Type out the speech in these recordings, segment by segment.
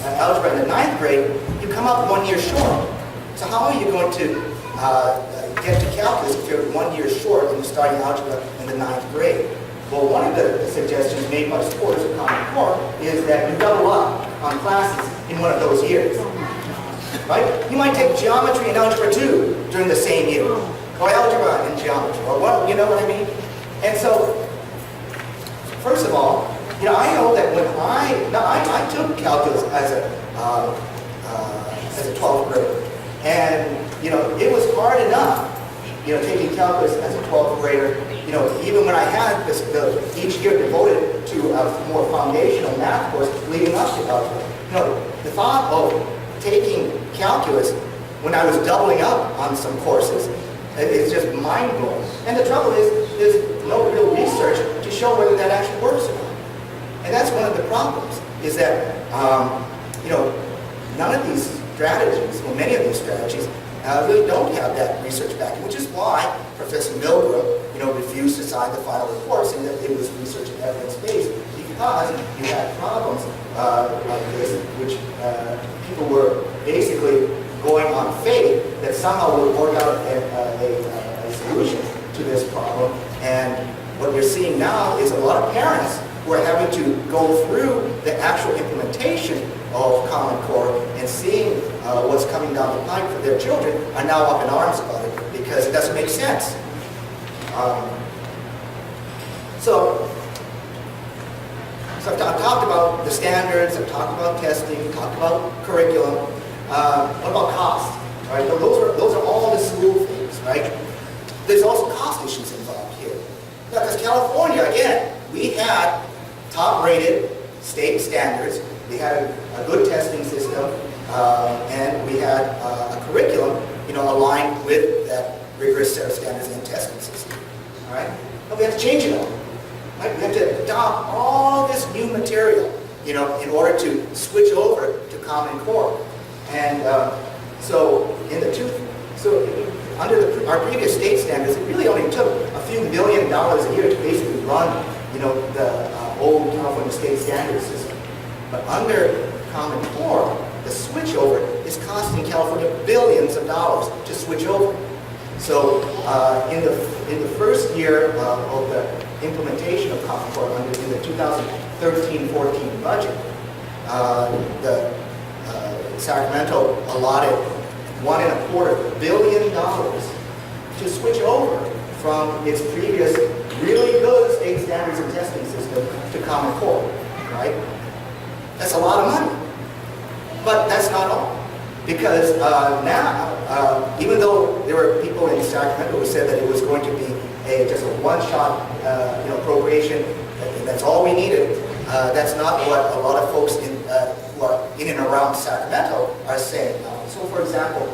algebra in the 9th grade, you come up 1 year short. So how are you going to get to calculus if you're 1 year short and you're starting algebra in the 9th grade? Well, one of the suggestions made by supporters of Common Core is that you double up on classes in one of those years. Right? You might take geometry and algebra 2 during the same year, or algebra and geometry, or what, you know what I mean? And so, first of all, you know, I know that when I took calculus as a 12th grader, and you know, it was hard enough, you know, taking calculus as a 12th grader. You know, even when I had each year devoted to a more foundational math course leading up to algebra, you know, the thought of taking calculus when I was doubling up on some courses is just mind-blowing. And the trouble is, there's no real research to show whether that actually works or not. And that's one of the problems, is that, you know, none of these strategies, or many of these strategies, really don't have that research backing, which is why Professor Milgram, you know, refused to sign the final report saying that it was research and evidence-based, because you had problems like this, which people were basically going on faith that somehow would work out a solution to this problem. And what we're seeing now is a lot of parents who are having to go through the actual implementation of Common Core and seeing what's coming down the pipe for their children are now up in arms about it because it doesn't make sense. So I've talked about the standards, I've talked about testing, I've talked about curriculum. What about cost? Right? Those are all the school things, right? There's also cost issues involved here. Because California, again, we had top-rated state standards. We had a good testing system, and we had a curriculum, you know, aligned with that rigorous set of standards and testing system. All right, but we have to change it all. Right? We have to adopt all this new material, you know, in order to switch over to Common Core. And under our previous state standards, it really only took a few $1 million a year to basically run, you know, the old California state standard system. But under Common Core, the switchover is costing California billions of dollars to switch over. So in the first year of the implementation of Common Core, in the 2013-14 budget, Sacramento allotted $1.25 billion to switch over from its previous really good state standards and testing system to Common Core, right? That's a lot of money. But that's not all. Because now, even though there were people in Sacramento who said that it was going to be just a one-shot appropriation, that's all we needed, that's not what a lot of folks who are in and around Sacramento are saying. So for example,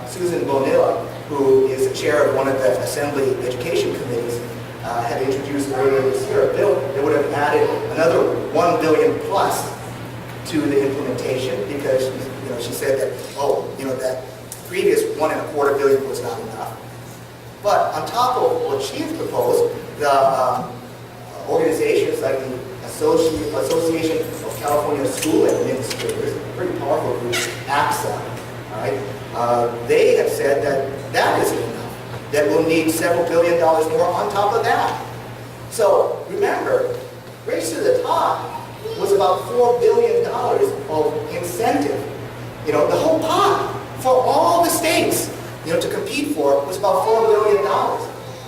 Susan Bonilla, who is the chair of one of the Assembly Education Committees, had introduced earlier this year a bill that would have added another $1 billion plus to the implementation, because she said that, that previous $1.25 billion was not enough. But on top of what she's proposed, the organizations like the Association of California School Administrators, a pretty powerful group, AXA, all right, they have said that that isn't enough, that we'll need several $1 billion more on top of that. So remember, Race to the Top was about $4 billion of incentive. The whole pot for all the states, to compete for was about $4 billion.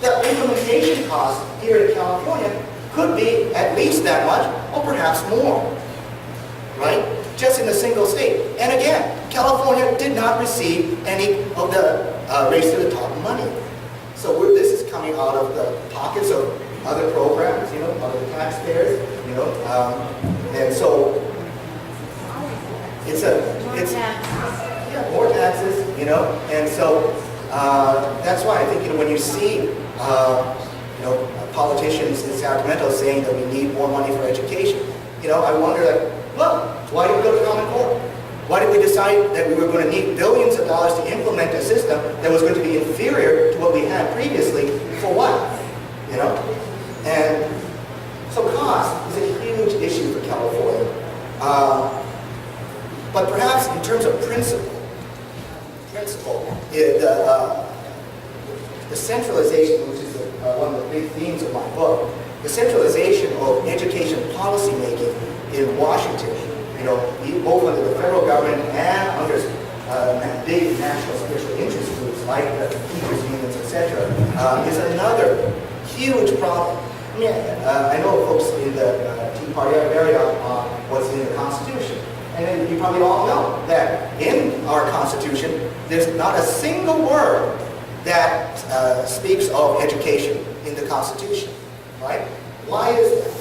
The implementation cost here in California could be at least that much, or perhaps more, right? Just in a single state. And again, California did not receive any of the Race to the Top money. So this is coming out of the pockets of other programs, other taxpayers, and so it's more taxes, and so that's why I think when you see politicians in Sacramento saying that we need more money for education, I wonder, why did we go to Common Core? Why did we decide that we were going to need billions of dollars to implement a system that was going to be inferior to what we had previously? For what? And so cost is a huge issue for California. But perhaps in terms of principle, the centralization, which is one of the big themes of my book, the centralization of education policy making in Washington, both under the federal government and under big national special interest groups like the teachers unions, etc., is another huge problem. I mean, I know folks in the Tea Party are very on what's in the Constitution. And you probably all know that in our Constitution, there's not a single word that speaks of education in the Constitution, right? Why is that?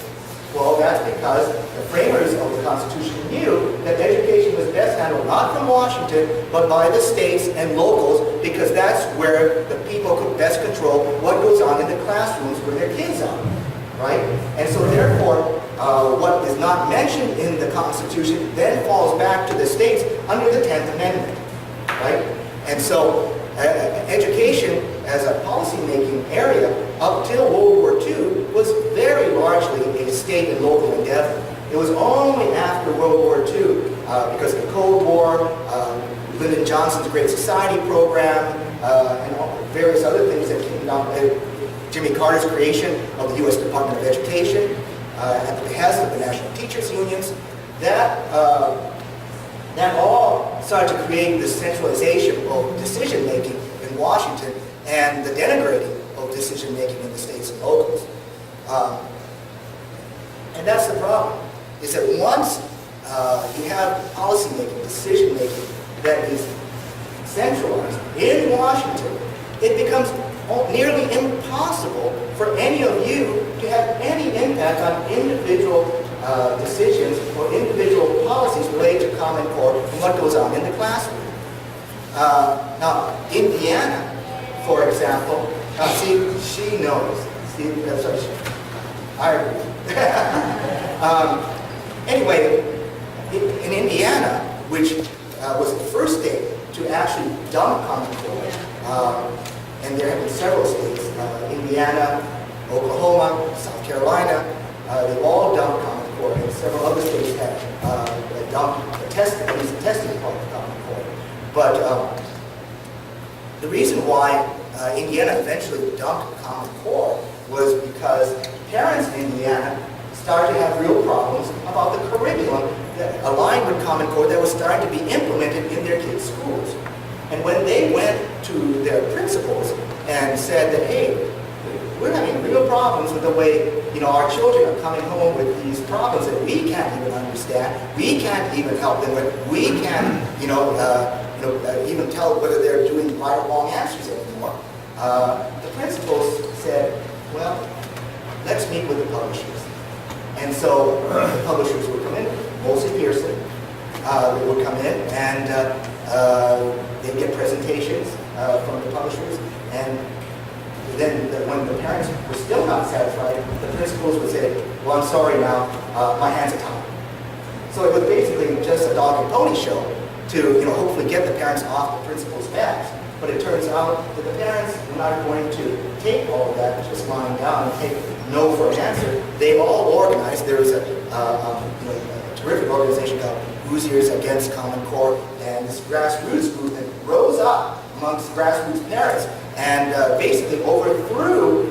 Well, that's because the framers of the Constitution knew that education was best handled not from Washington, but by the states and locals, because that's where the people could best control what goes on in the classrooms where their kids are, right? And so therefore, what is not mentioned in the Constitution then falls back to the states under the 10th Amendment, right? And so education as a policy-making area up till World War II was very largely a state and local endeavor. It was only after World War II, because of the Cold War, Lyndon Johnson's Great Society program, and various other things that came down, Jimmy Carter's creation of the U.S. Department of Education, at the behest of the National Teachers Unions, that all started to create this centralization of decision-making in Washington and the denigrating of decision-making in the states and locals. And that's the problem, is that once you have policy-making, decision-making that is centralized in Washington, it becomes nearly impossible for any of you to have any impact on individual decisions or individual policies related to Common Core and what goes on in the classroom. Now, Indiana, for example, see, she knows. See, that's what I agree. Anyway, in Indiana, which was the first state to actually dump Common Core, and there have been several states, Indiana, Oklahoma, South Carolina, they all dumped Common Core, and several other states had dumped at least the testing part of Common Core. But the reason why Indiana eventually dumped Common Core was because parents in Indiana started to have real problems about the curriculum that aligned with Common Core that was starting to be implemented in their kids' schools. And when they went to their principals and said that, hey, we're having real problems with the way, our children are coming home with these problems that we can't even understand, we can't even help them with, we can't, even tell whether they're doing right or wrong answers anymore. The principals said, well, let's meet with the publishers. And so the publishers would come in, mostly Pearson, they would come in and they'd get presentations from the publishers, and then when the parents were still not satisfied, the principals would say, well, I'm sorry now, my hands are tied. So it was basically just a dog and pony show to hopefully get the parents off the principal's backs. But it turns out that the parents were not going to take all of that, just lying down and take no for an answer. They all organized. There was a terrific organization called Hoosiers Against Common Core, and this grassroots movement rose up amongst grassroots parents and basically overthrew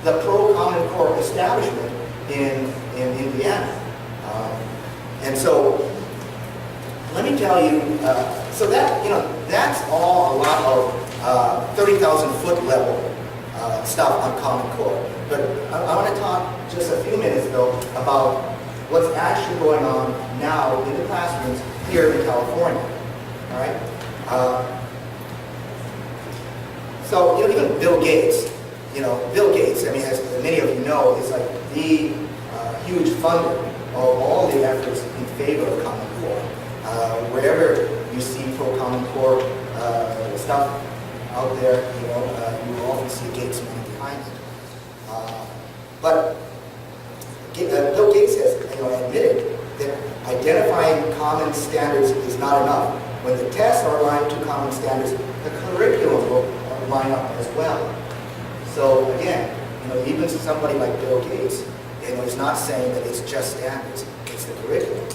the pro-Common Core establishment in Indiana. And so, let me tell you, so that, that's all a lot of 30,000 foot level stuff on Common Core. But I want to talk just a few minutes though about what's actually going on now in the classrooms here in California. All right? So, even Bill Gates, I mean, as many of you know, is like the huge funder of all the efforts in favor of Common Core. Wherever you see pro-Common Core stuff out there, you will often see Gates money behind it. But Bill Gates has admitted that identifying common standards is not enough. When the tests are aligned to common standards, the curriculum will line up as well. So again, even somebody like Bill Gates, is not saying that it's just standards, it's the curriculum.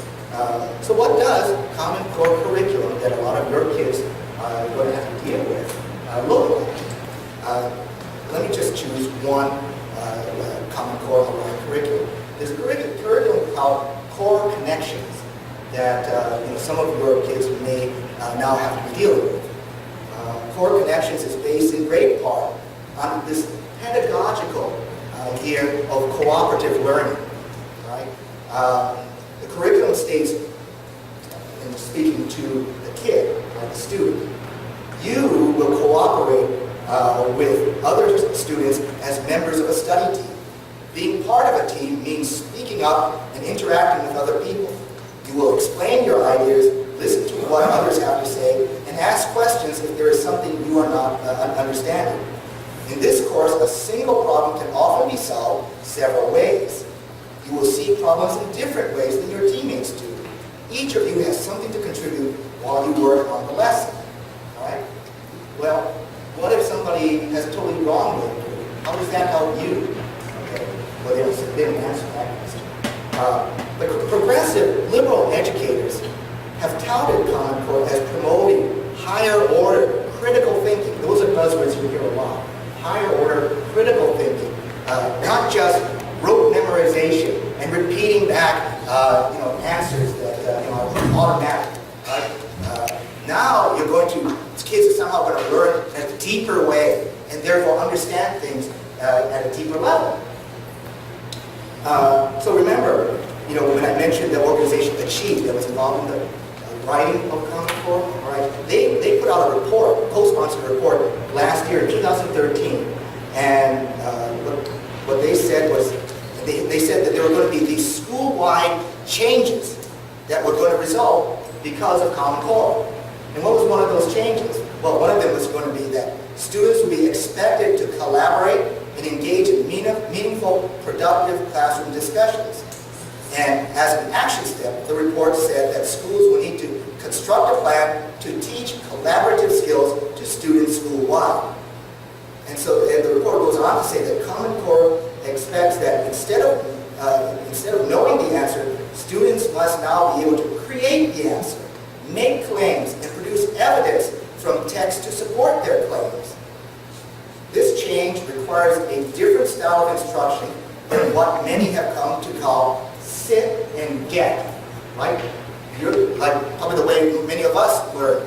So what does Common Core curriculum that a lot of your kids are going to have to deal with look like? Let me just choose one Common Core curriculum. There's a curriculum called Core Connections that some of your kids may now have to be dealing with. Core Connections is based in great part on this pedagogical idea of cooperative learning. Right? The curriculum states, in speaking to the kid, like the student, you will cooperate with other students as members of a study team. Being part of a team means speaking up and interacting with other people. You will explain your ideas, listen to what others have to say, and ask questions if there is something you are not understanding. In this course, a single problem can often be solved several ways. You will see problems in different ways than your teammates do. Each of you has something to contribute while you work on the lesson. All right? Well, what if somebody has a totally wrong way of doing it? How does that help you? Okay. Well, they didn't answer that question. But progressive liberal educators have touted Common Core as promoting higher order critical thinking. Those are buzzwords you hear a lot. Higher order critical thinking, not just rote memorization and repeating back, answers that are automatic. Right? Now you're going to, kids are somehow going to learn in a deeper way and therefore understand things at a deeper level. So remember, when I mentioned the organization Achieve that was involved in the writing of Common Core, right? They put out a report, co-sponsored report last year in 2013, and what they said was, they said that there were going to be these school-wide changes that were going to result because of Common Core. And what was one of those changes? Well, one of them was going to be that students would be expected to collaborate and engage in meaningful, productive classroom discussions. And as an action step, the report said that schools will need to construct a plan to teach collaborative skills to students school-wide. And so the report goes on to say that Common Core expects that instead of knowing the answer, students must now be able to create the answer, make claims, and produce evidence from text to support their claims. This change requires a different style of instruction than what many have come to call sit and get, right? You're like probably the way many of us were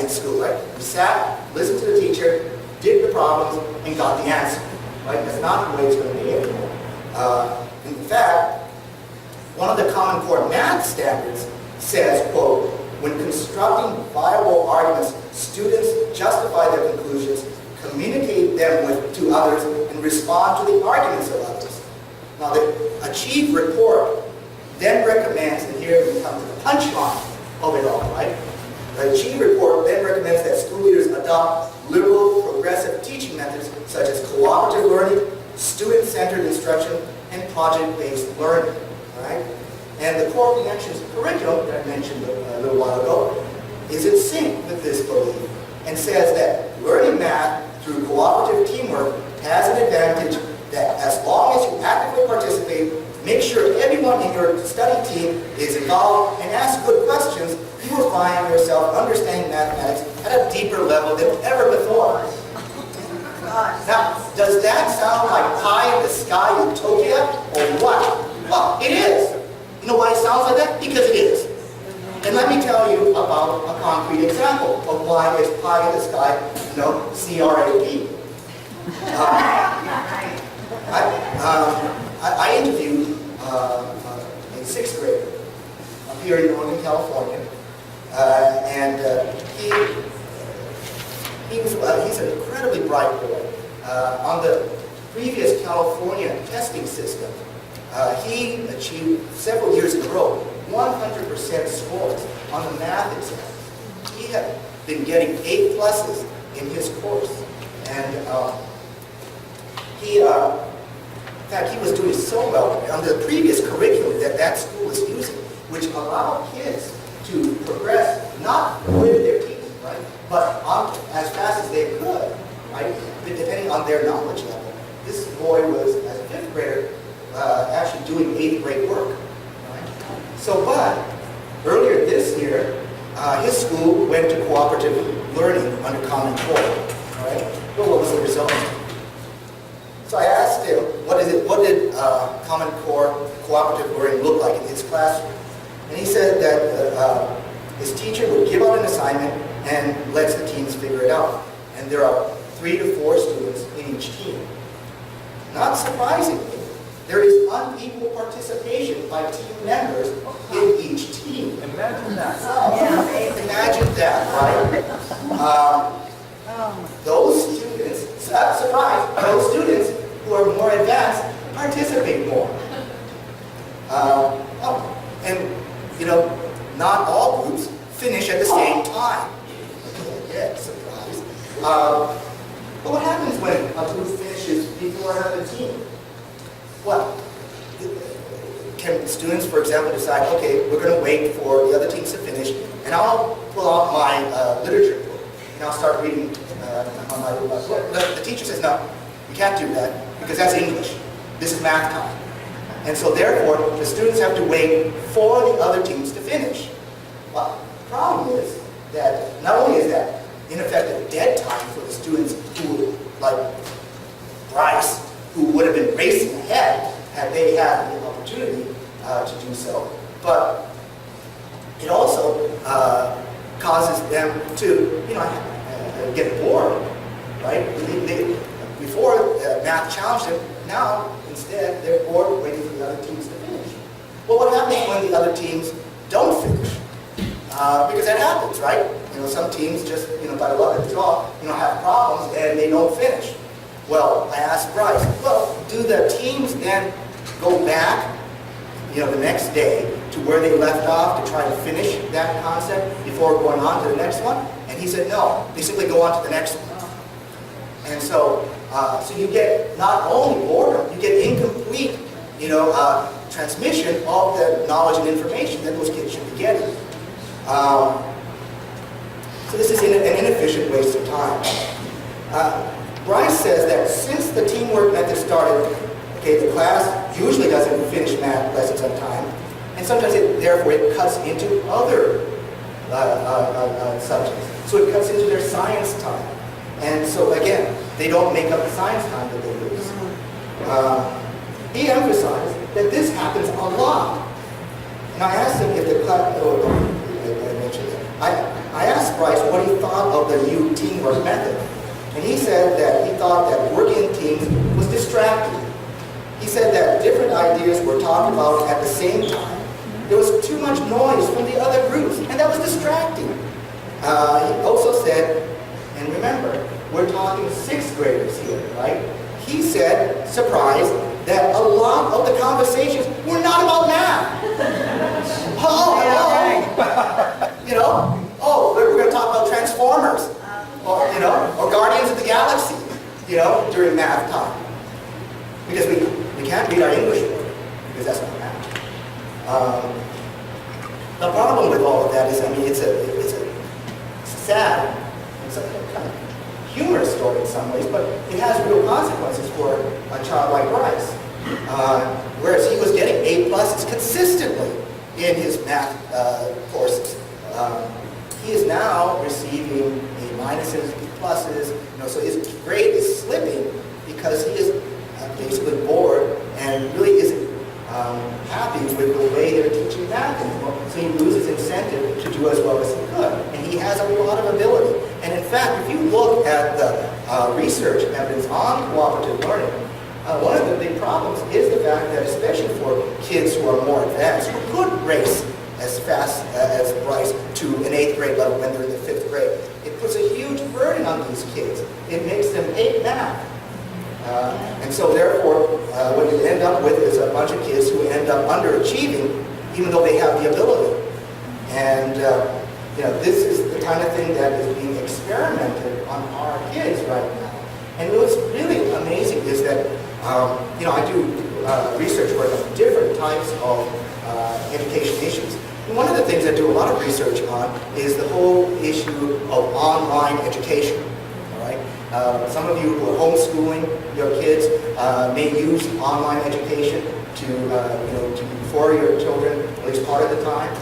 in school, right? We sat, listened to the teacher, did the problems, and got the answer, right? That's not the way it's going to be anymore. In fact, one of the Common Core math standards says, quote, when constructing viable arguments, students justify their conclusions, communicate them to others, and respond to the arguments of others. Now, the Achieve report then recommends, and here we come to the punchline of it all, right? The Achieve report then recommends that school leaders adopt liberal, progressive teaching methods such as cooperative learning, student-centered instruction, and project-based learning, all right? And the Core Connections curriculum that I mentioned a little while ago is in sync with this belief and says that learning math through cooperative teamwork has an advantage that as long as you actively participate, make sure everyone in your study team is involved and ask good questions, you will find yourself understanding mathematics at a deeper level than ever before. Now, does that sound like pie in the sky utopia or what? Well, it is. You know why it sounds like that? Because it is. And let me tell you about a concrete example of why it's pie in the sky, CRAP. I interviewed a 6th grader up here in Northern California, and he's an incredibly bright boy. On the previous California testing system, he achieved several years in a row 100% scores on the math exam. He had been getting A+ in his course, and in fact, he was doing so well on the previous curriculum that school was using, which allowed kids to progress not with their teachers, right, but as fast as they could, right, depending on their knowledge level. This boy was, as a 5th grader, actually doing 8th grade work. Right? So, but earlier this year, his school went to cooperative learning under Common Core. All right? Well, what was the result? So I asked him, what did Common Core cooperative learning look like in his classroom? And he said that his teacher would give out an assignment and lets the teams figure it out. And there are 3 to 4 students in each team. Not surprisingly, there is unequal participation by team members in each team. Imagine that. Imagine that, right? Those students, surprise, those students who are more advanced participate more. And you know, not all groups finish at the same time. Yeah, surprise. But what happens when a group finishes before another team? Well, can students, for example, decide, okay, we're going to wait for the other teams to finish, and I'll pull out my literature book, and I'll start reading on my book. The teacher says, no, you can't do that, because that's English. This is math time. And so therefore, the students have to wait for the other teams to finish. Well, the problem is that not only is that in effect a dead time for the students who, like Bryce, who would have been racing ahead had they had the opportunity to do so, but it also causes them to, you know, get bored, right? Before math challenged them, now instead they're bored waiting for the other teams to finish. Well, what happens when the other teams don't finish? Because that happens, right? You know, some teams just, you know, by luck of the draw, you know, have problems and they don't finish. Well, I asked Bryce, well, do the teams then go back, you know, the next day to where they left off to try to finish that concept before going on to the next one? And he said no, they simply go on to the next one. And so, so you get not only boredom, you get incomplete, you know, transmission of the knowledge and information that those kids should be getting. So this is an inefficient waste of time. Bryce says that since the teamwork method started, okay, the class usually doesn't finish math lessons on time, and sometimes therefore it cuts into other subjects. So it cuts into their science time. And so again, they don't make up the science time that they lose. He emphasized that this happens a lot. And I asked him if the class, I mentioned that. I asked Bryce what he thought of the new teamwork method. And he said that he thought that working in teams was distracting. He said that different ideas were talked about at the same time. There was too much noise from the other groups, and that was distracting. He also said, and remember, we're talking 6th graders here, right? He said, surprised, that a lot of the conversations were not about math. You know, we're going to talk about Transformers, or, you know, or Guardians of the Galaxy, you know, during math time. Because we can't read our English word, because that's not math. The problem with all of that is, I mean, it's a sad, it's a kind of humorous story in some ways, but it has real consequences for a child like Bryce. Whereas he was getting A+ consistently in his math courses. He is now receiving A-, B+, you know, so his grade is slipping because he is basically bored and really isn't happy with the way they're teaching math anymore. So he loses incentive to do as well as he could. And he has a lot of ability. And in fact, if you look at the research evidence on cooperative learning, one of the big problems is the fact that, especially for kids who are more advanced, who could race as fast as Bryce to an 8th grade level when they're in the 5th grade, it puts a huge burden on these kids. It makes them hate math. And so therefore, what you end up with is a bunch of kids who end up underachieving, even though they have the ability. And you know, this is the kind of thing that is being experimented on our kids right now. And what's really amazing is that, you know, I do research work on different types of education issues. And one of the things I do a lot of research on is the whole issue of online education. Some of you who are homeschooling your kids may use online education to, you know, for your children at least part of the time.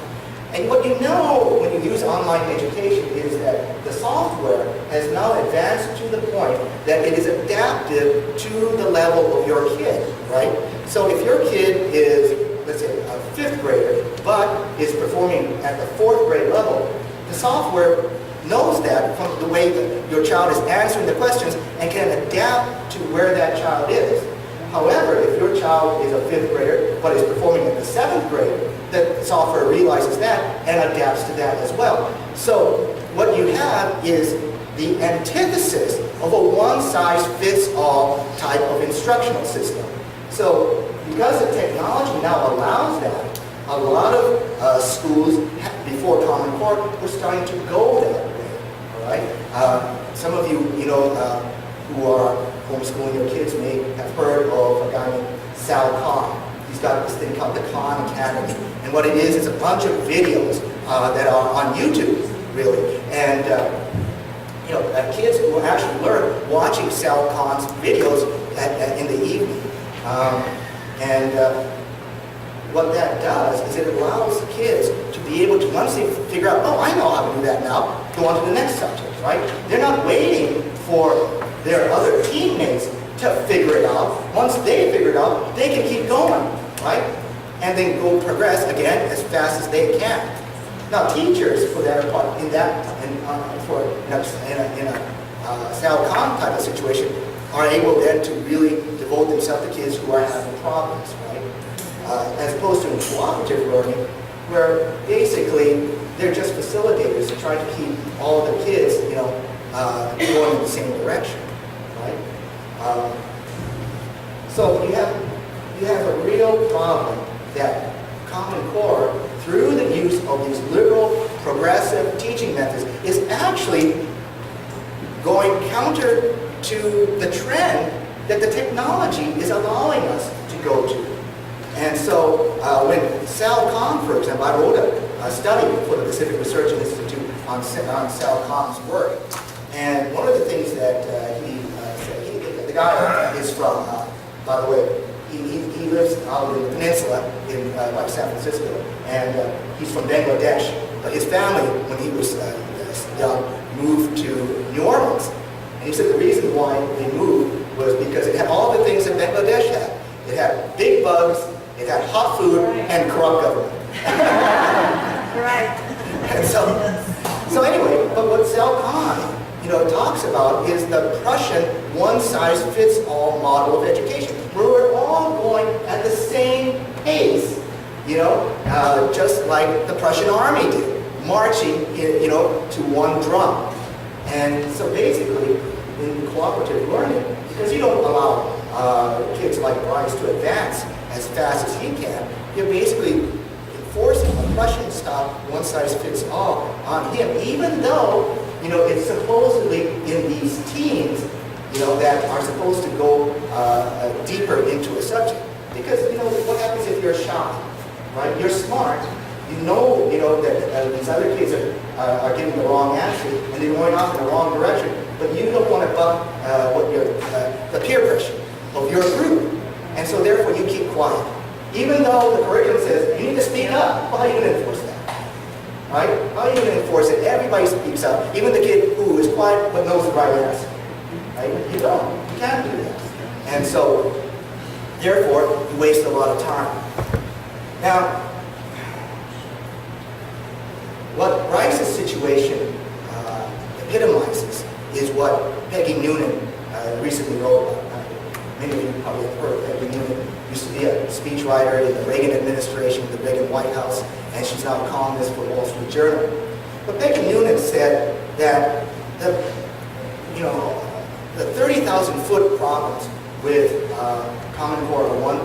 And what you know when you use online education is that the software has now advanced to the point that it is adaptive to the level of your kid, right? So if your kid is, let's say, a 5th grader, but is performing at the 4th grade level, the software knows that from the way that your child is answering the questions and can adapt to where that child is. However, if your child is a 5th grader but is performing at the 7th grade, the software realizes that and adapts to that as well. So what you have is the antithesis of a one-size-fits-all type of instructional system. So because the technology now allows that, a lot of schools before Common Core were starting to go that way. All right. Some of you, who are homeschooling your kids may have heard of a guy named Sal Khan. He's got this thing called the Khan Academy. And what it is a bunch of videos that are on YouTube, really. And, kids will actually learn watching Sal Khan's videos in the evening. What that does is it allows kids to be able to, once they figure out, oh, I know how to do that now, go on to the next subject, right? They're not waiting for their other teammates to figure it out. Once they figure it out, they can keep going, right? And then go progress again as fast as they can. Now, teachers, for that part, in a Sal Khan type of situation, are able then to really devote themselves to kids who are having problems, right? As opposed to in cooperative learning, where basically they're just facilitators trying to keep all the kids, going in the same direction, right? So you have a real problem that Common Core, through the use of these liberal, progressive teaching methods, is actually going counter to the trend that the technology is allowing us to go to. And so when Sal Khan, for example, I wrote a study for the Pacific Research Institute on Sal Khan's work. And one of the things that he said, the guy is from, by the way, he lives out in the peninsula in like San Francisco, and he's from Bangladesh. But his family, when he was young, moved to New Orleans. And he said the reason why they moved was because it had all the things that Bangladesh had. It had big bugs, it had hot food, and corrupt government. Right. And so anyway, but what Sal Khan, talks about is the Prussian one-size-fits-all model of education, where we're all going at the same pace, just like the Prussian army did, marching, to one drum. And so basically, in cooperative learning, because you don't allow kids like Bryce to advance as fast as he can, you're basically enforcing a Prussian-style one-size-fits-all on him, even though it's supposedly in these teams, that are supposed to go deeper into a subject. Because, what happens if you're shy, right? You're smart. That these other kids are giving the wrong answer and they're going off in the wrong direction, but you don't want to buck the peer pressure of your group. And so therefore you keep quiet. Even though the curriculum says you need to speak up, well, how are you going to enforce that? Right? How are you going to enforce it? Everybody speaks up. Even the kid who is quiet but knows the right answer. Right? You don't. You can't do that. And so, therefore, you waste a lot of time. Now, what Bryce's situation epitomizes is what Peggy Noonan recently wrote about. Many of you probably have heard of Peggy Noonan. Used to be a speechwriter in the Reagan administration, the Reagan White House, and she's now a columnist for Wall Street Journal. But Peggy Noonan said that the 30,000-foot problems with Common Core are one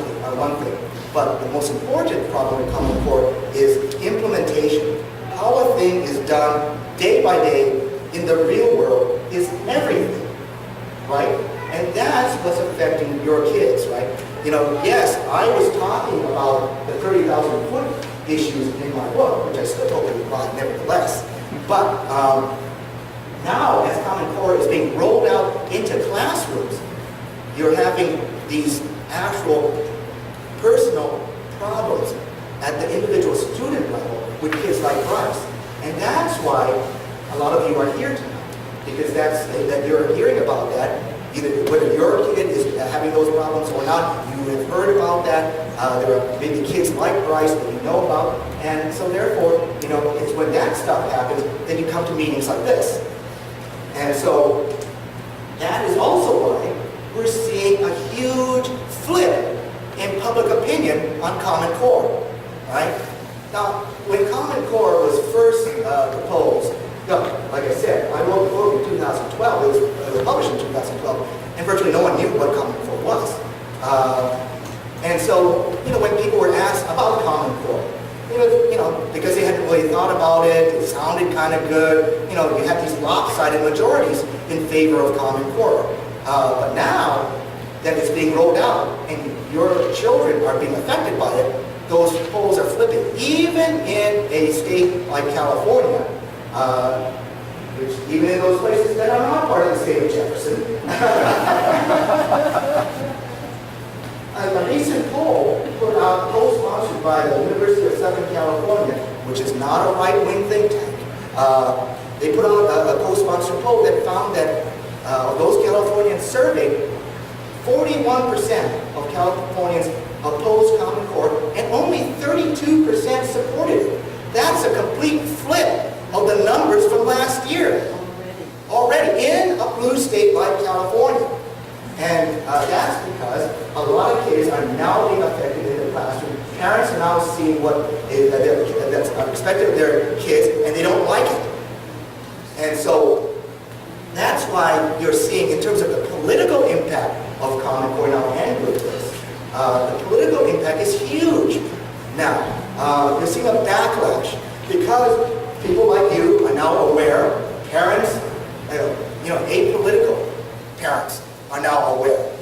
thing, but the most important problem with Common Core is implementation. How a thing is done day by day in the real world is everything, right? And that's what's affecting your kids, right? Yes, I was talking about the 30,000-foot issues in my book, which I still totally bought nevertheless. But now, as Common Core is being rolled out into classrooms, you're having these actual personal problems at the individual student level, with kids like Bryce. And that's why a lot of you are here tonight, because that you're hearing about that. Either whether your kid is having those problems or not, you have heard about that. There are maybe kids like Bryce that you know about. And so therefore, it's when that stuff happens, then you come to meetings like this. And so that is also why we're seeing a huge flip in public opinion on Common Core, right? Now, when Common Core was first proposed, like I said, I wrote the book in 2012. It was published in 2012, and virtually no one knew what Common Core was. And so, when people were asked about Common Core, because they hadn't really thought about it, it sounded kind of good. You had these lopsided majorities in favor of Common Core. But now that it's being rolled out and your children are being affected by it, those polls are flipping. Even in a state like California, which even in those places that are not part of the state of Jefferson, a recent poll put out, co-sponsored by the University of Southern California, which is not a right-wing think tank, they put out a co-sponsored poll that found that those Californians surveyed, 41% of Californians opposed Common Core, and only 32% supported it. That's a complete flip of the numbers from last year. Already in a blue state like California. And that's because a lot of kids are now being affected in the classroom. Parents are now seeing that's expected of their kids, and they don't like it. And so that's why you're seeing, in terms of the political impact of Common Core, now end with this. The political impact is huge. Now, you're seeing a backlash because people like you are now aware. Parents, apolitical parents are now aware,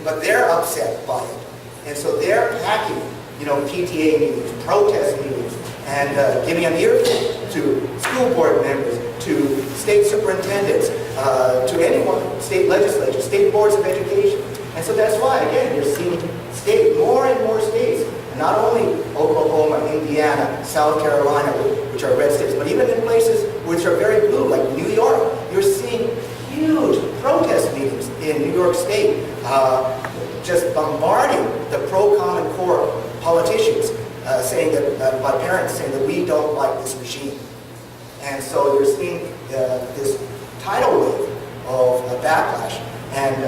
but they're upset by it, and so they're packing, PTA meetings, protest meetings, and giving an earful to school board members, to state superintendents, to anyone, state legislatures, state boards of education. And so that's why, again, you're seeing more and more states, not only Oklahoma, Indiana, South Carolina, which are red states, but even in places which are very blue, like New York, you're seeing huge protest meetings in New York State, just bombarding the pro-Common Core politicians, saying that, by parents saying that we don't like this regime. And so you're seeing this tidal wave of backlash. And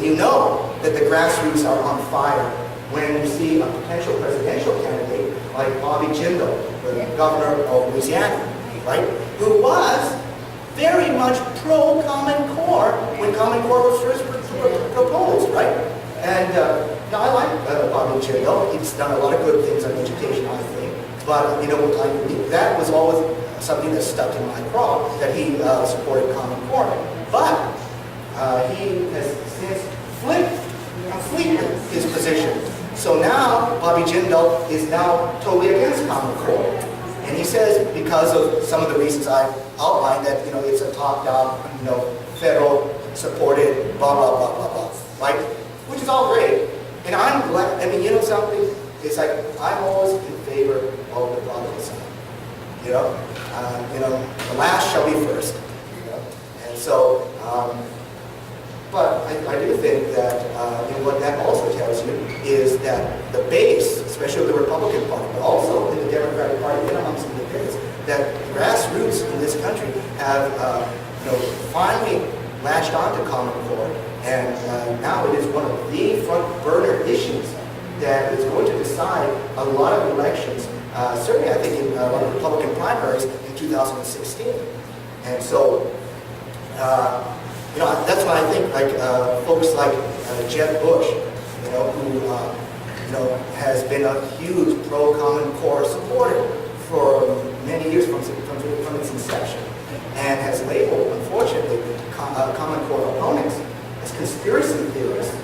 you know that the grassroots are on fire when you see a potential presidential candidate like Bobby Jindal, the governor of Louisiana, right, who was very much pro-Common Core when Common Core was first proposed, right? And I like Bobby Jindal. He's done a lot of good things on education, I think. But, that was always something that stuck in my craw, that he supported Common Core. But he has since flipped completely his position. So now, Bobby Jindal is now totally against Common Core. And he says, because of some of the reasons I outlined, that, it's a top-down, federal supported, blah, blah, blah, blah, blah, right? Which is all great. And I'm glad, something? It's like, I'm always in favor of the prodigal son. The last shall be first. And so, but I do think that what that also tells you is that the base, especially of the Republican Party, but also in the Democratic Party and amongst independents, that grassroots in this country have finally latched on to Common Core, and now it is one of the front burner issues that is going to decide a lot of elections. Certainly, I think in one of the Republican primaries in 2016, and so. That's why I think folks like Jeb Bush, who has been a huge pro-Common Core supporter for many years from its inception, and has labeled, unfortunately, Common Core opponents as conspiracy theorists.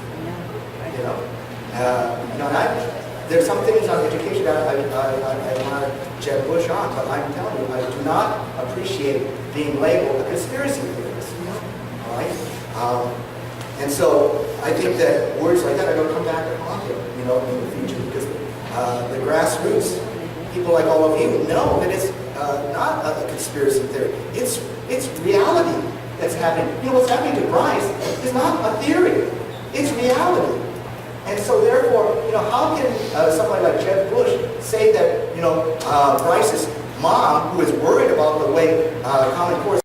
There's some things on education that I want Jeb Bush on, but I'm telling you, I do not appreciate being labeled a conspiracy theorist. Right? And so I think that words like that are going to come back to haunt him, in the future, because the grassroots people like all of you know that it's not a conspiracy theory. It's reality that's happening. You know, what's happening to Bryce is not a theory. It's reality. And so therefore, you know, how can somebody like Jeb Bush say that, you know, Bryce's mom, who is worried about the way Common Core